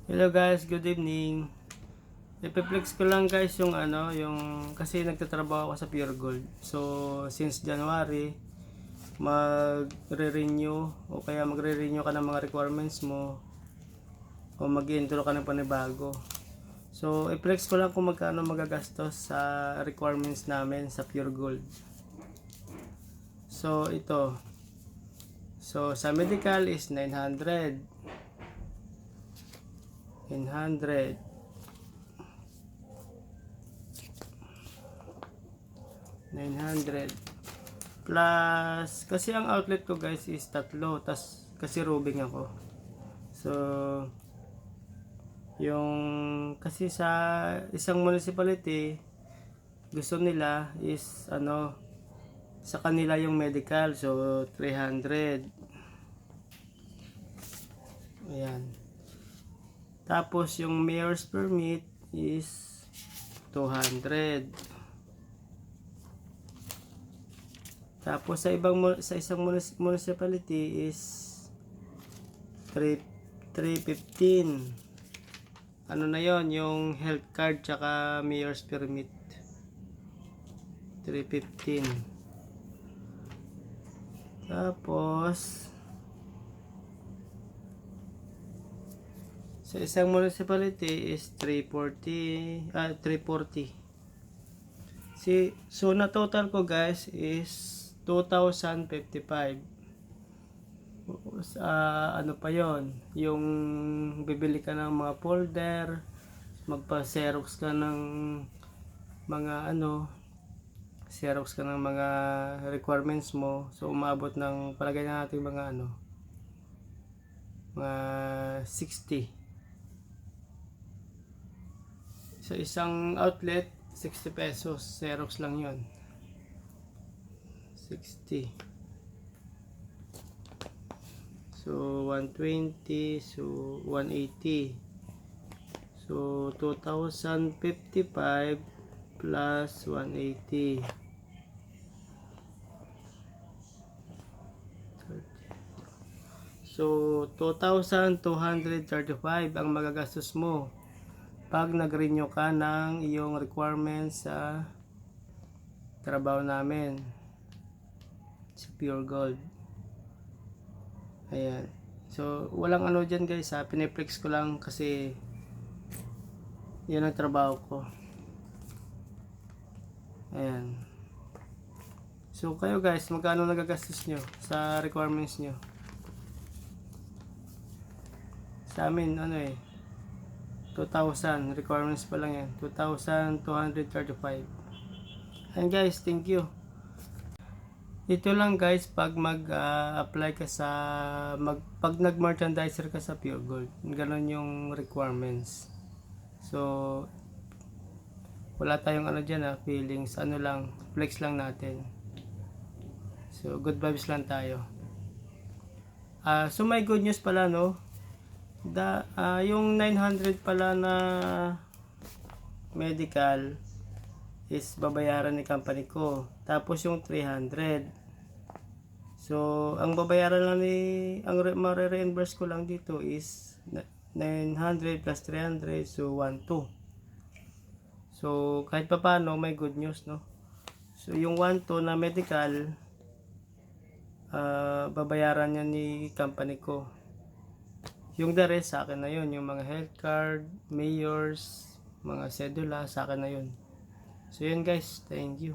Hello guys, good evening. Ipiplex ko lang guys yung yung kasi nagtatrabaho ako sa Pure Gold. So, since January, magre-renew o kaya magre-renew ka ng mga requirements mo o mag-intro ka ng panibago. So, i-flex ko lang kung magkano magagastos sa requirements namin sa Pure Gold. So, ito. So, sa medical is 900. 900 plus kasi ang outlet ko guys is tatlo, tas kasi roving ako. So yung kasi sa isang municipality gusto nila is sa kanila yung medical, so 300. Ayan. Tapos yung mayor's permit is 200. Tapos sa isang municipality is 315. Ano na yon, yung health card tsaka mayor's permit. 315. Tapos sa isang municipality is 340. So na total ko guys is 2,055. Ano pa yon, yung bibili ka ng mga folder, magpa-xerox ka ng mga xerox ka ng mga requirements mo. So umabot ng palagay na natin mga mga 60. Sa isang outlet 60 pesos, xerox lang yon. 60. So 120, so 180. So 2,055 plus 180. So 2,235 ang magagastos mo pag nag-renew ka ng iyong requirements sa trabaho namin sa Pure Gold. Ayan. So walang dyan guys, piniplex ko lang kasi yan ang trabaho ko. Ayan. So kayo guys, magkano nagagastos nyo sa requirements nyo? Sa amin 2,000 requirements pa lang yan, 2,235. And guys, thank you. Ito lang guys, pag mag-apply ka sa pag nag-merchandiser ka sa Pure Gold, ganun yung requirements. So wala tayong dyan feelings, lang, flex lang natin. So good vibes lang tayo. So may good news pala yung 900 pala na medical is babayaran ni company ko. Tapos yung 300. So ang babayaran lang ang mare-reimburse ko lang dito is 900 plus 300, so 1,200. So kahit pa paano may good news So yung 1,200 na medical babayaran niya ni company ko. Yung the rest sa akin na yun, yung mga health card, mayors, mga cedula, sa akin na yun. So yun guys, thank you.